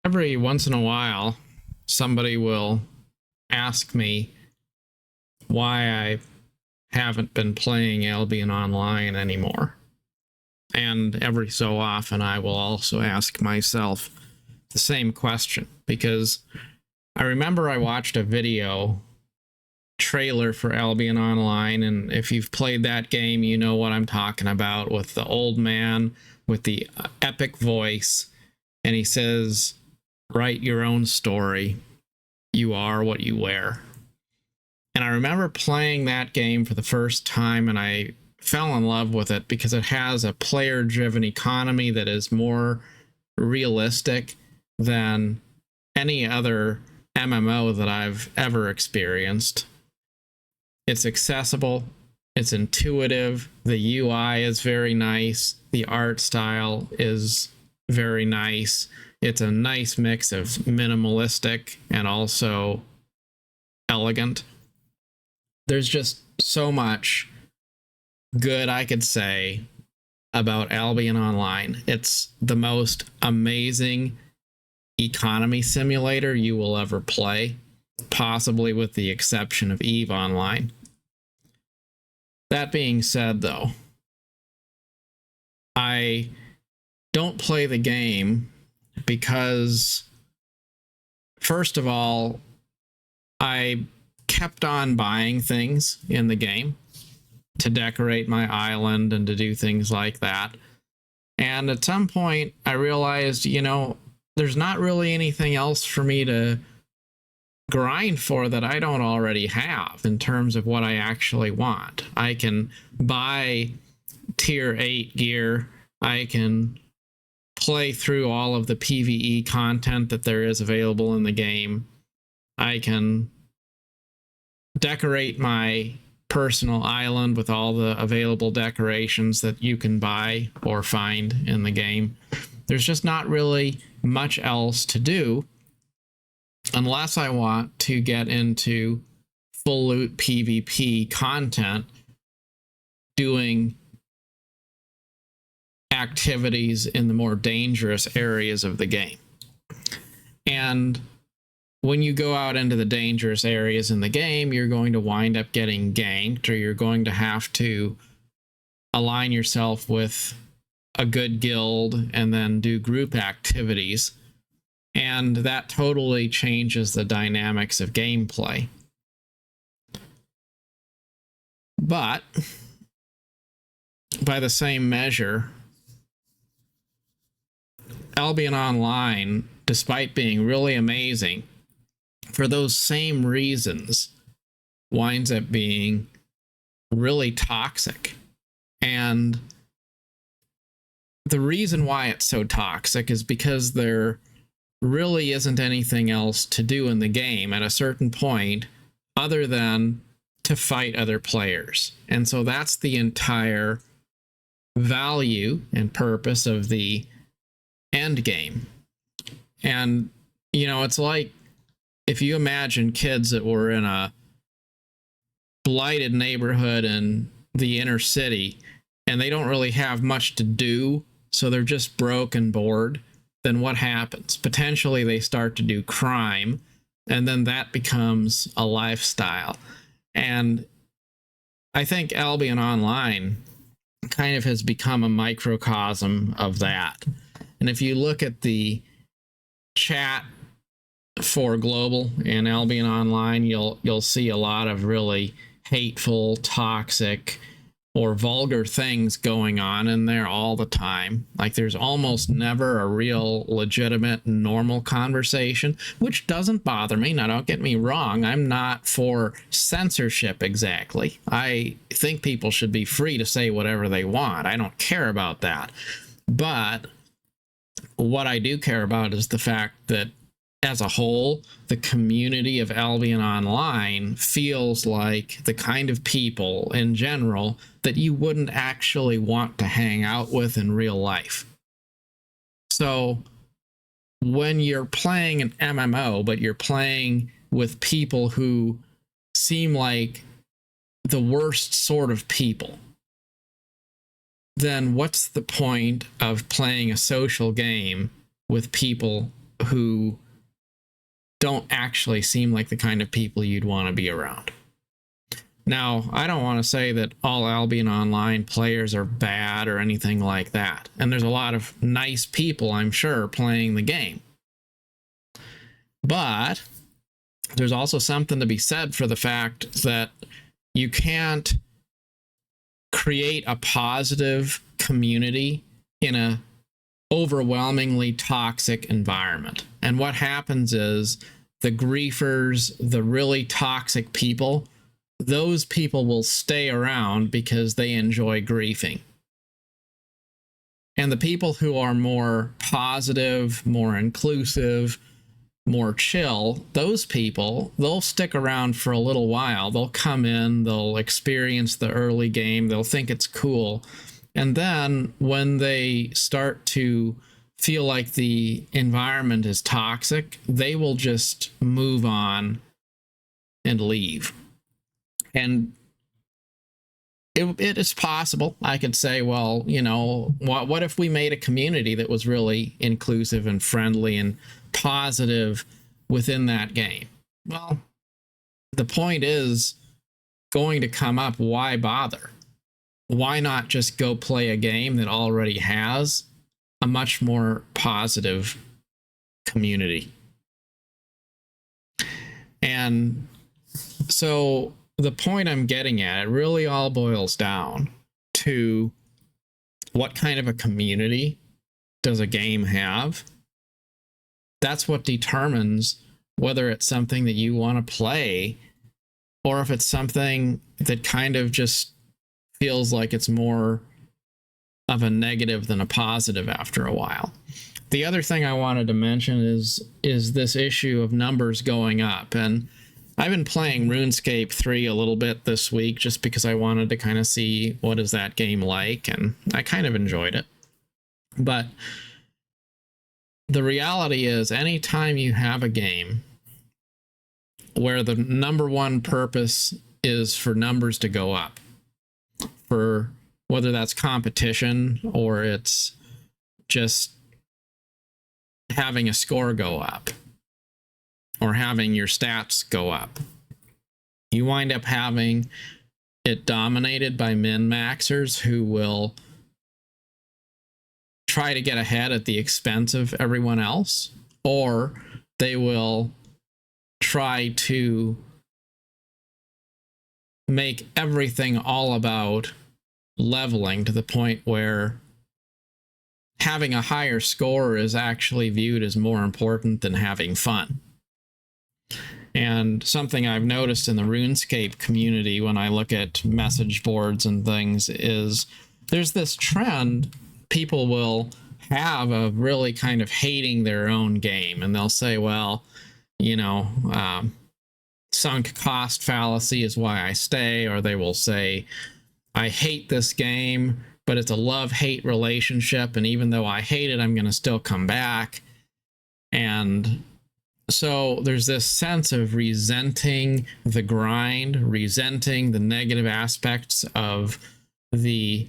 Every once in a while, somebody will ask me why I haven't been playing Albion Online anymore. And every so often, I will also ask myself the same question, because I remember I watched a video trailer for Albion Online, and if you've played that game, you know what I'm talking about, with the old man with the epic voice, and he says, "Write your own story. You are what you wear." And I remember playing that game for the first time, and I fell in love with it because it has a player-driven economy that is more realistic than any other MMO that I've ever experienced. It's accessible, it's intuitive, the UI is very nice, the art style is very nice. It's a nice mix of minimalistic and also elegant. There's just so much good I could say about Albion Online. It's the most amazing economy simulator you will ever play, possibly with the exception of EVE Online. That being said, though, I don't play the game because, first of all, I kept on buying things in the game to decorate my island and to do things like that. And at some point, I realized, there's not really anything else for me to grind for that I don't already have in terms of what I actually want. I can buy tier 8 gear. I can play through all of the PvE content that there is available in the game. I can decorate my personal island with all the available decorations that you can buy or find in the game. There's just not really much else to do unless I want to get into full loot PvP content, doing activities in the more dangerous areas of the game. And when you go out into the dangerous areas in the game, you're going to wind up getting ganked, or you're going to have to align yourself with a good guild and then do group activities. And that totally changes the dynamics of gameplay. But by the same measure, Albion Online, despite being really amazing, for those same reasons, winds up being really toxic. And the reason why it's so toxic is because there really isn't anything else to do in the game at a certain point other than to fight other players. And so that's the entire value and purpose of the end game. And, it's like if you imagine kids that were in a blighted neighborhood in the inner city and they don't really have much to do, so they're just broke and bored, then what happens? Potentially they start to do crime, and then that becomes a lifestyle. And I think Albion Online kind of has become a microcosm of that. And if you look at the chat for global in Albion Online, you'll see a lot of really hateful, toxic, or vulgar things going on in there all the time. Like, there's almost never a real legitimate normal conversation, which doesn't bother me. Now, don't get me wrong, I'm not for censorship exactly. I think people should be free to say whatever they want. I don't care about that. But what I do care about is the fact that as a whole, the community of Albion Online feels like the kind of people in general that you wouldn't actually want to hang out with in real life. So when you're playing an MMO, but you're playing with people who seem like the worst sort of people, then what's the point of playing a social game with people who don't actually seem like the kind of people you'd want to be around. Now, I don't want to say that all Albion Online players are bad or anything like that. And there's a lot of nice people, I'm sure, playing the game. But there's also something to be said for the fact that you can't create a positive community in a overwhelmingly toxic environment. And what happens is the griefers, the really toxic people, those people will stay around because they enjoy griefing. And the people who are more positive, more inclusive, more chill, those people, they'll stick around for a little while. They'll come in, they'll experience the early game, they'll think it's cool. And then when they start to feel like the environment is toxic, they will just move on and leave. And it is possible. I could say, well, you know, what if we made a community that was really inclusive and friendly and positive within that game? Well, the point is going to come up, why bother? Why not just go play a game that already has a much more positive community? And so the point I'm getting at, it really all boils down to what kind of a community does a game have? That's what determines whether it's something that you want to play or if it's something that kind of just feels like it's more of a negative than a positive after a while. The other thing I wanted to mention is this issue of numbers going up. And I've been playing RuneScape 3 a little bit this week just because I wanted to kind of see what is that game like, and I kind of enjoyed it. But the reality is, anytime you have a game where the number one purpose is for numbers to go up, for whether that's competition or it's just having a score go up or having your stats go up, you wind up having it dominated by min-maxers who will try to get ahead at the expense of everyone else, or they will try to make everything all about leveling to the point where having a higher score is actually viewed as more important than having fun. And something I've noticed in the RuneScape community when I look at message boards and things is there's this trend. People will have a really kind of hating their own game, and they'll say, well, you know, sunk cost fallacy is why I stay, or they will say, I hate this game, but it's a love-hate relationship, and even though I hate it, I'm going to still come back. And so there's this sense of resenting the grind, resenting the negative aspects of the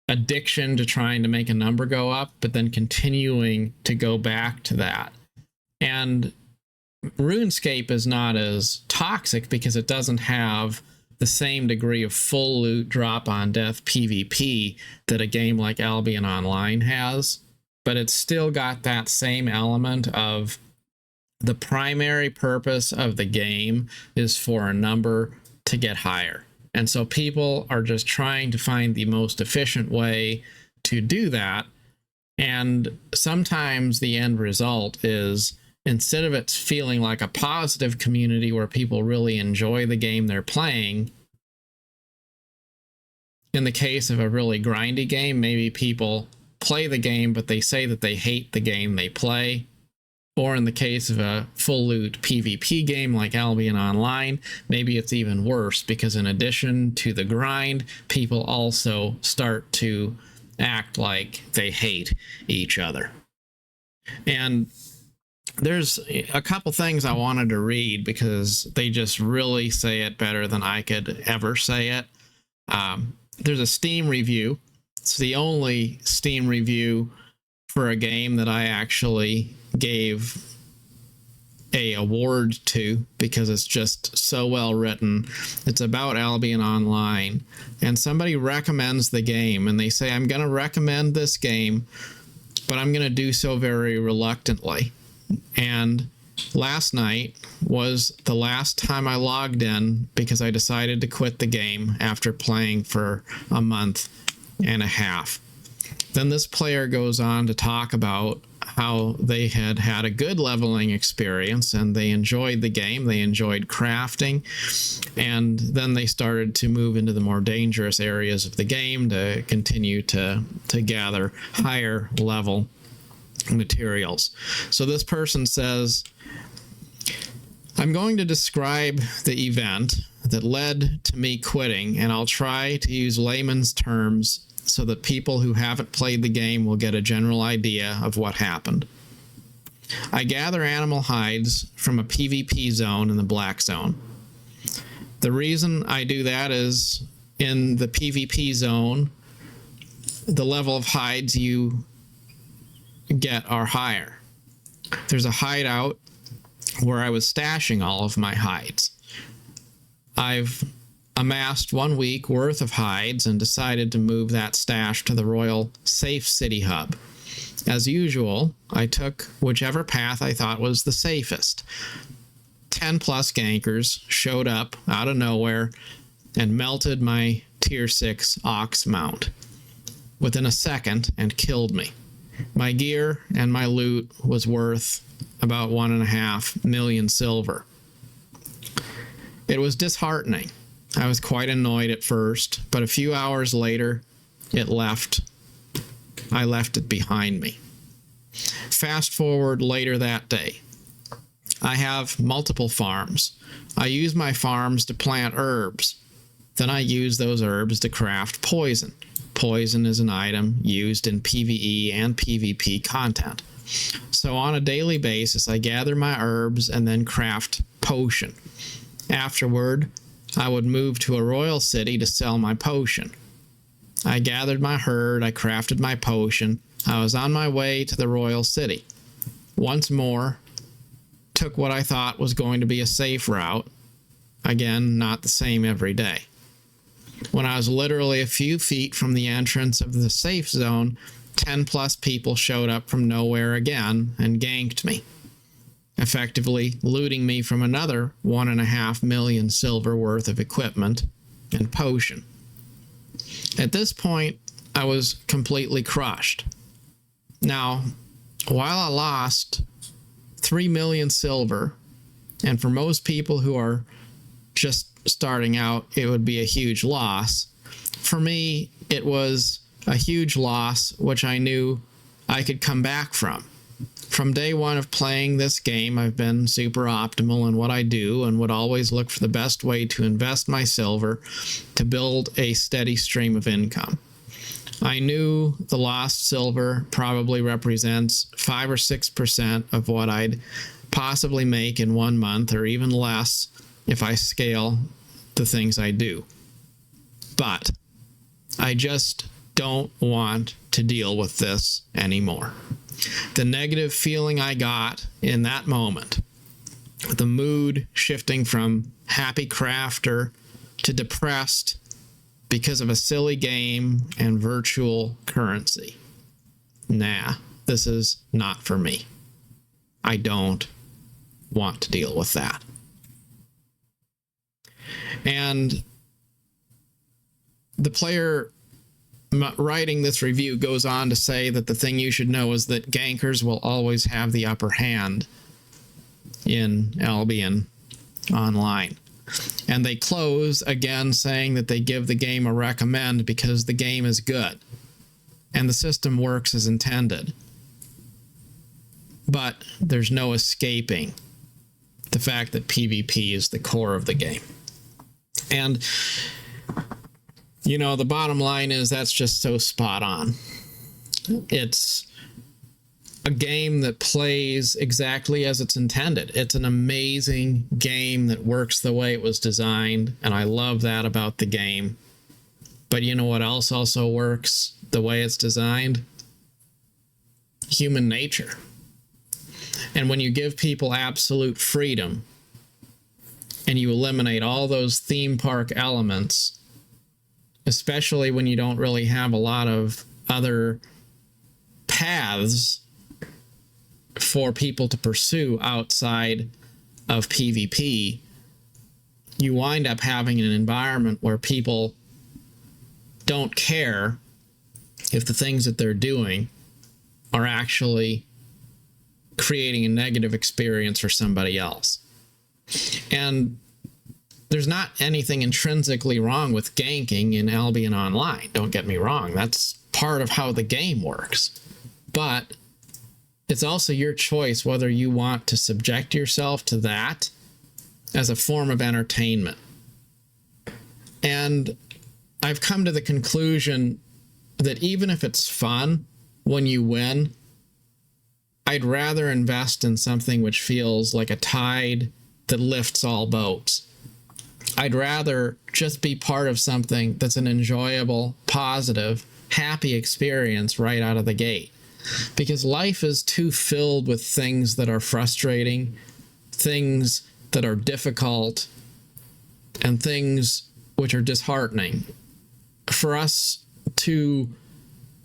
addiction to trying to make a number go up, but then continuing to go back to that. And RuneScape is not as toxic because it doesn't have the same degree of full loot drop on death PvP that a game like Albion Online has, but it's still got that same element of the primary purpose of the game is for a number to get higher. And so people are just trying to find the most efficient way to do that. And sometimes the end result is, instead of it feeling like a positive community where people really enjoy the game they're playing, in the case of a really grindy game, maybe people play the game, but they say that they hate the game they play. Or in the case of a full loot PvP game like Albion Online, maybe it's even worse because in addition to the grind, people also start to act like they hate each other. And there's a couple things I wanted to read because they just really say it better than I could ever say it. There's a Steam review. It's the only Steam review for a game that I actually gave a award to because it's just so well written. It's about Albion Online, and somebody recommends the game, and they say, I'm going to recommend this game, but I'm going to do so very reluctantly. And last night was the last time I logged in because I decided to quit the game after playing for a month and a half. Then this player goes on to talk about how they had had a good leveling experience and they enjoyed the game, they enjoyed crafting, and then they started to move into the more dangerous areas of the game to continue to gather higher level materials. So this person says, I'm going to describe the event that led to me quitting, and I'll try to use layman's terms so that people who haven't played the game will get a general idea of what happened. I gather animal hides from a PvP zone in the black zone. The reason I do that is in the PvP zone, the level of hides you get are higher. There's a hideout where I was stashing all of my hides. I've amassed 1 week worth of hides and decided to move that stash to the Royal Safe City Hub. As usual, I took whichever path I thought was the safest. 10 plus gankers showed up out of nowhere and melted my tier 6 ox mount within a second and killed me. My gear and my loot was worth about 1.5 million silver. It was disheartening. I was quite annoyed at first, but a few hours later, it left. I left it behind me. Fast forward later that day. I have multiple farms. I use my farms to plant herbs. Then I use those herbs to craft poison. Poison is an item used in PvE and PvP content. So on a daily basis, I gather my herbs and then craft potion. Afterward, I would move to a royal city to sell my potion. I gathered my herd, I crafted my potion, I was on my way to the royal city. Once more, took what I thought was going to be a safe route. Again, not the same every day. When I was literally a few feet from the entrance of the safe zone, 10 plus people showed up from nowhere again and ganked me, effectively looting me from another 1.5 million silver worth of equipment and potion. At this point, I was completely crushed. Now, while I lost 3 million silver, and for most people who are just starting out, it would be a huge loss. For me, it was a huge loss, which I knew I could come back from. From day one of playing this game, I've been super optimal in what I do and would always look for the best way to invest my silver to build a steady stream of income. I knew the lost silver probably represents 5 or 6% of what I'd possibly make in 1 month, or even less if I scale the things I do. But I just don't want to deal with this anymore. The negative feeling I got in that moment, the mood shifting from happy crafter to depressed because of a silly game and virtual currency. Nah, this is not for me. I don't want to deal with that. And the player writing this review goes on to say that the thing you should know is that gankers will always have the upper hand in Albion Online. And they close again saying that they give the game a recommend because the game is good and the system works as intended. But there's no escaping the fact that PvP is the core of the game. And you know, the bottom line is that's just so spot on. It's a game that plays exactly as it's intended. It's an amazing game that works the way it was designed, and I love that about the game. But you know what else also works the way it's designed? Human nature. And when you give people absolute freedom and you eliminate all those theme park elements, especially when you don't really have a lot of other paths for people to pursue outside of PvP, you wind up having an environment where people don't care if the things that they're doing are actually creating a negative experience for somebody else. And there's not anything intrinsically wrong with ganking in Albion Online. Don't get me wrong. That's part of how the game works. But it's also your choice whether you want to subject yourself to that as a form of entertainment. And I've come to the conclusion that even if it's fun when you win, I'd rather invest in something which feels like a tide that lifts all boats. I'd rather just be part of something that's an enjoyable, positive, happy experience right out of the gate. Because life is too filled with things that are frustrating, things that are difficult, and things which are disheartening. For us to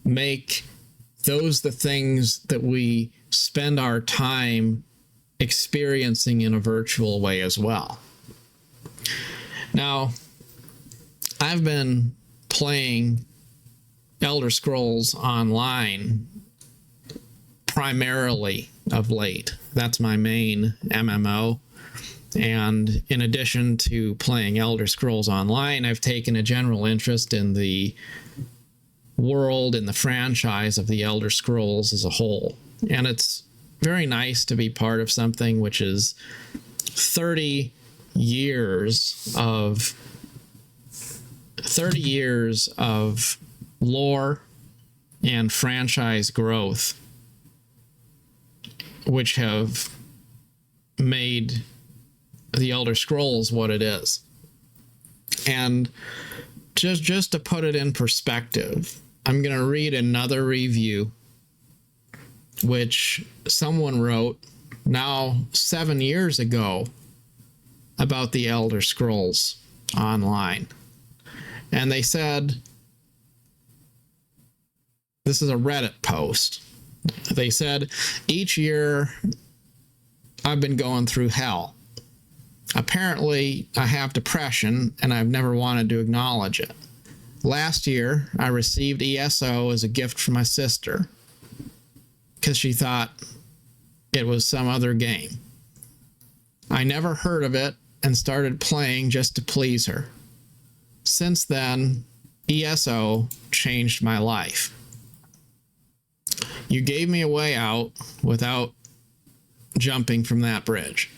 make those the things that we spend our time experiencing in a virtual way as well. Now, I've been playing Elder Scrolls Online primarily of late. That's my main MMO. And in addition to playing Elder Scrolls Online, I've taken a general interest in the world and the franchise of the Elder Scrolls as a whole. And it's very nice to be part of something which is 30 years of lore and franchise growth, which have made the Elder Scrolls what it is. And just to put it in perspective, I'm going to read another review which someone wrote now 7 years ago about the Elder Scrolls Online. And they said, this is a Reddit post. They said, each year I've been going through hell. Apparently, I have depression, and I've never wanted to acknowledge it. Last year, I received ESO as a gift from my sister because she thought it was some other game. I never heard of it and started playing just to please her. Since then, ESO changed my life. You gave me a way out without jumping from that bridge.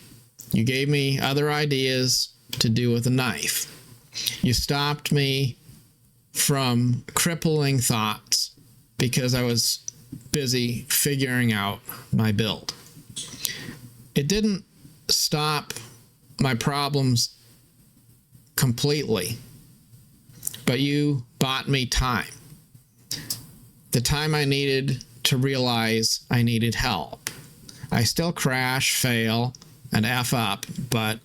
You gave me other ideas to do with a knife. You stopped me from crippling thoughts because I was busy figuring out my build. It didn't stop my problems completely, but you bought me time. The time I needed to realize I needed help. I still crash, fail, and F up, but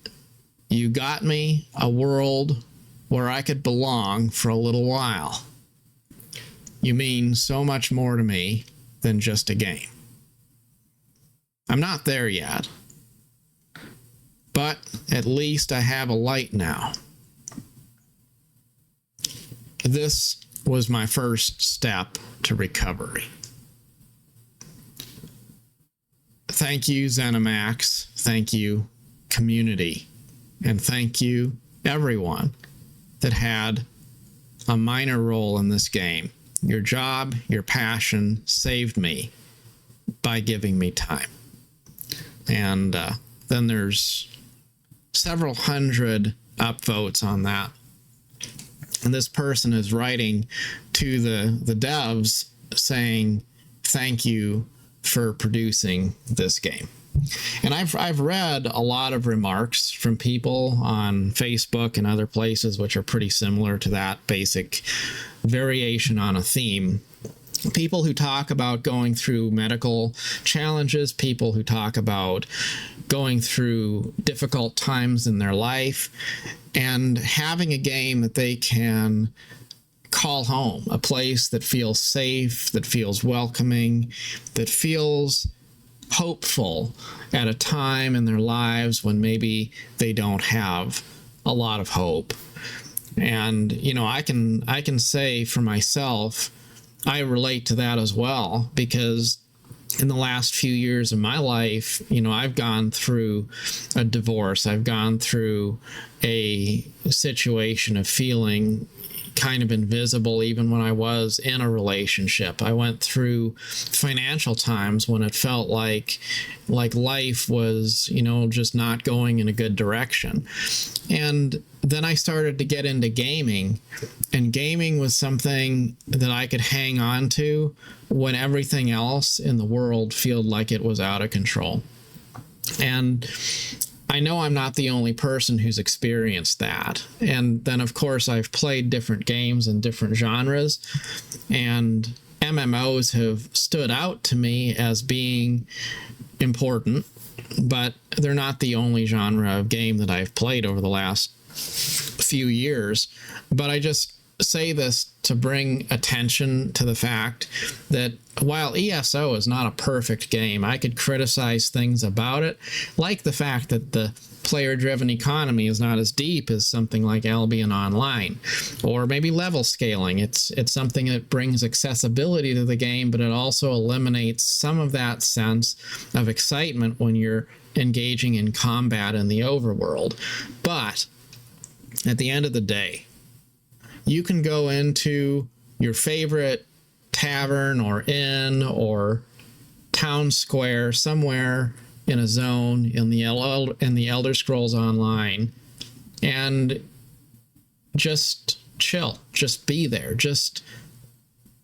you got me a world where I could belong for a little while. You mean so much more to me than just a game. I'm not there yet, but at least I have a light now. This was my first step to recovery. Thank you, ZeniMax. Thank you, community. And thank you, everyone that had a minor role in this game. Your job, your passion saved me by giving me time. And then there's several hundred upvotes on that. And this person is writing to the devs saying, thank you for producing this game. And I've read a lot of remarks from people on Facebook and other places which are pretty similar to that basic variation on a theme. People who talk about going through medical challenges, people who talk about going through difficult times in their life, and having a game that they can call home, a place that feels safe, that feels welcoming, that feels hopeful at a time in their lives when maybe they don't have a lot of hope. And, you know, I can say for myself, I relate to that as well, because in the last few years of my life, you know, I've gone through a divorce. I've gone through a situation of feeling kind of invisible even when I was in a relationship. I went through financial times when it felt like life was, you know, just not going in a good direction. And then I started to get into gaming, and gaming was something that I could hang on to when everything else in the world felt like it was out of control. And I know I'm not the only person who's experienced that. And then, of course, I've played different games in different genres, and MMOs have stood out to me as being important, but they're not the only genre of game that I've played over the last few years. But I just say this to bring attention to the fact that while ESO is not a perfect game, I could criticize things about it, like the fact that the player-driven economy is not as deep as something like Albion Online, or maybe level scaling. It's something that brings accessibility to the game, but it also eliminates some of that sense of excitement when you're engaging in combat in the overworld. But at the end of the day, you can go into your favorite tavern or inn or town square somewhere in a zone in the Elder Scrolls Online and just chill, just be there, just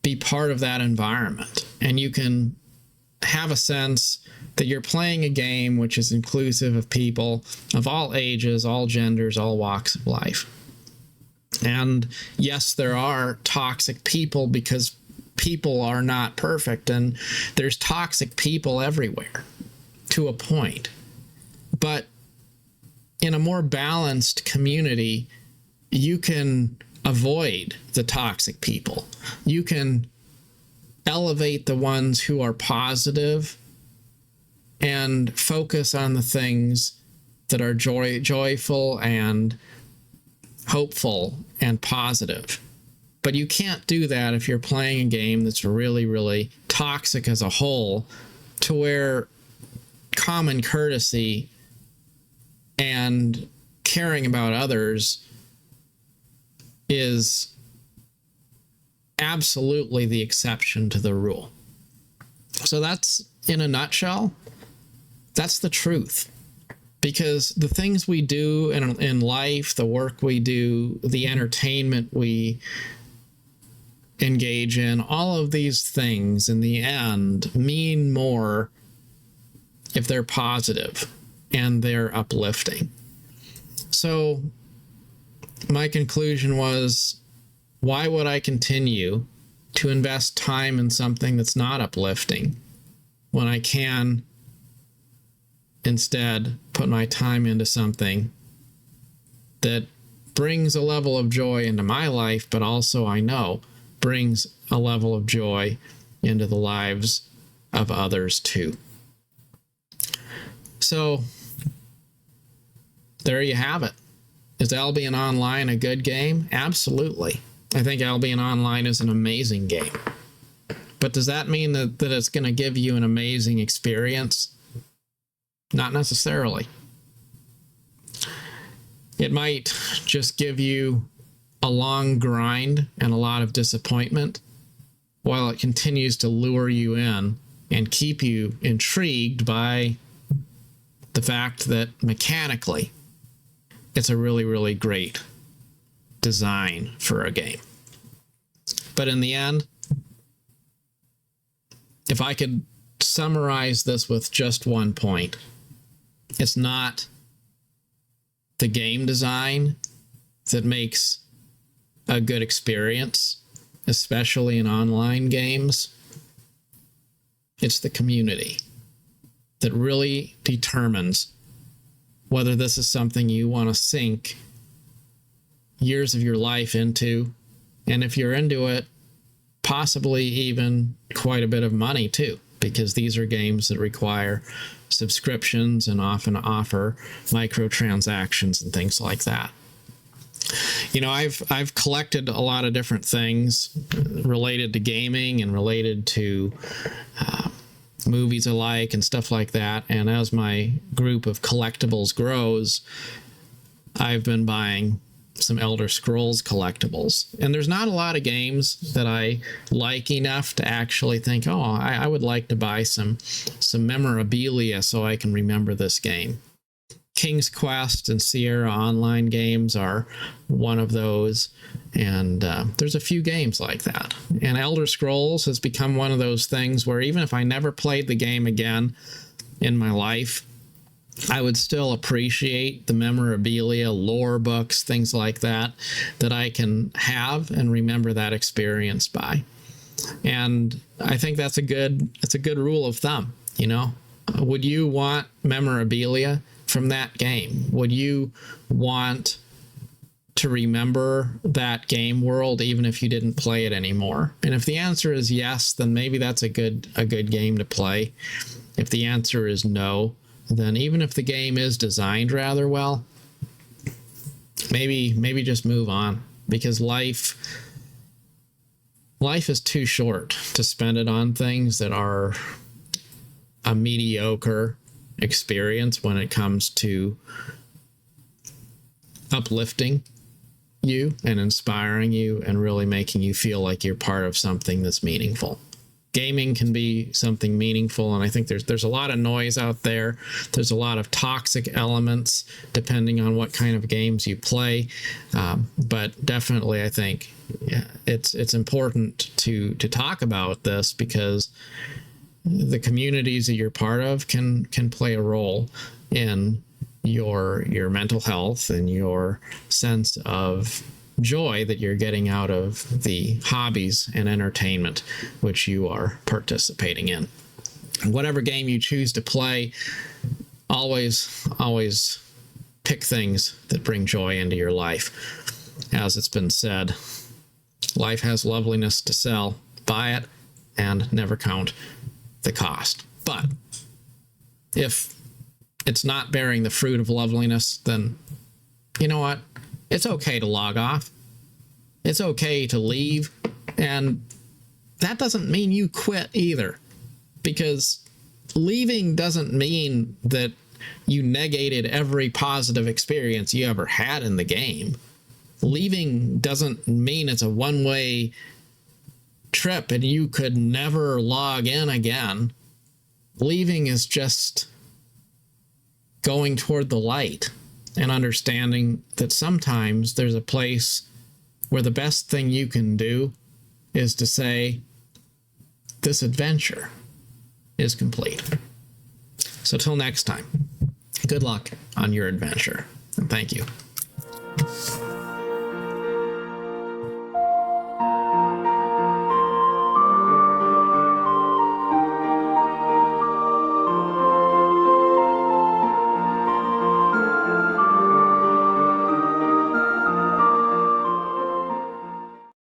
be part of that environment. And you can have a sense that you're playing a game which is inclusive of people of all ages, all genders, all walks of life. And yes, there are toxic people because people are not perfect, and there's toxic people everywhere to a point. But in a more balanced community, you can avoid the toxic people. You can elevate the ones who are positive and focus on the things that are joyful and hopeful and positive. But you can't do that if you're playing a game that's really, really toxic as a whole, to where common courtesy and caring about others is absolutely the exception to the rule. So that's, in a nutshell, that's the truth. Because the things we do in life, the work we do, the entertainment we engage in, all of these things in the end mean more if they're positive and they're uplifting. So my conclusion was, why would I continue to invest time in something that's not uplifting when I can instead put my time into something that brings a level of joy into my life, but also, I know, brings a level of joy into the lives of others too. So there you have it. Is Albion Online a good game? Absolutely. I think Albion Online is an amazing game. But does that mean that it's going to give you an amazing experience? Not necessarily. It might just give you a long grind and a lot of disappointment while it continues to lure you in and keep you intrigued by the fact that mechanically it's a really, really great design for a game. But in the end, if I could summarize this with just one point, it's not the game design that makes a good experience. especially in online games, it's the community that really determines whether this is something you want to sink years of your life into, and if you're into it, possibly even quite a bit of money too, because these are games that require subscriptions and often offer microtransactions and things like that. You know, I've collected a lot of different things related to gaming and related to movies alike and stuff like that. And as my group of collectibles grows, I've been buying some Elder Scrolls collectibles. And there's not a lot of games that I like enough to actually think, oh, I would like to buy some memorabilia so I can remember this game. King's Quest and Sierra Online games are one of those, and there's a few games like that. And Elder Scrolls has become one of those things where even if I never played the game again in my life, I would still appreciate the memorabilia, lore books, things like that, that I can have and remember that experience by. And I think that's a good rule of thumb, you know. Would you want memorabilia from that game? Would you want to remember that game world even if you didn't play it anymore? And if the answer is yes, then maybe that's a good game to play. If the answer is no, then even if the game is designed rather well, maybe just move on, because life is too short to spend it on things that are a mediocre experience when it comes to uplifting you and inspiring you and really making you feel like you're part of something that's meaningful. Gaming can be something meaningful, and I think there's a lot of noise out there. There's a lot of toxic elements depending on what kind of games you play, but definitely I think it's important to talk about this, because the communities that you're part of can play a role in your mental health and your sense of joy that you're getting out of the hobbies and entertainment which you are participating in. And whatever game you choose to play, always pick things that bring joy into your life. As it's been said, life has loveliness to sell. Buy it and never count the cost. But if it's not bearing the fruit of loveliness, then you know what? It's okay to log off. It's okay to leave. And that doesn't mean you quit either, because leaving doesn't mean that you negated every positive experience you ever had in the game. Leaving doesn't mean it's a one-way trip and you could never log in again. Leaving is just going toward the light and understanding that sometimes there's a place where the best thing you can do is to say, this adventure is complete. So till next time, good luck on your adventure, and thank you.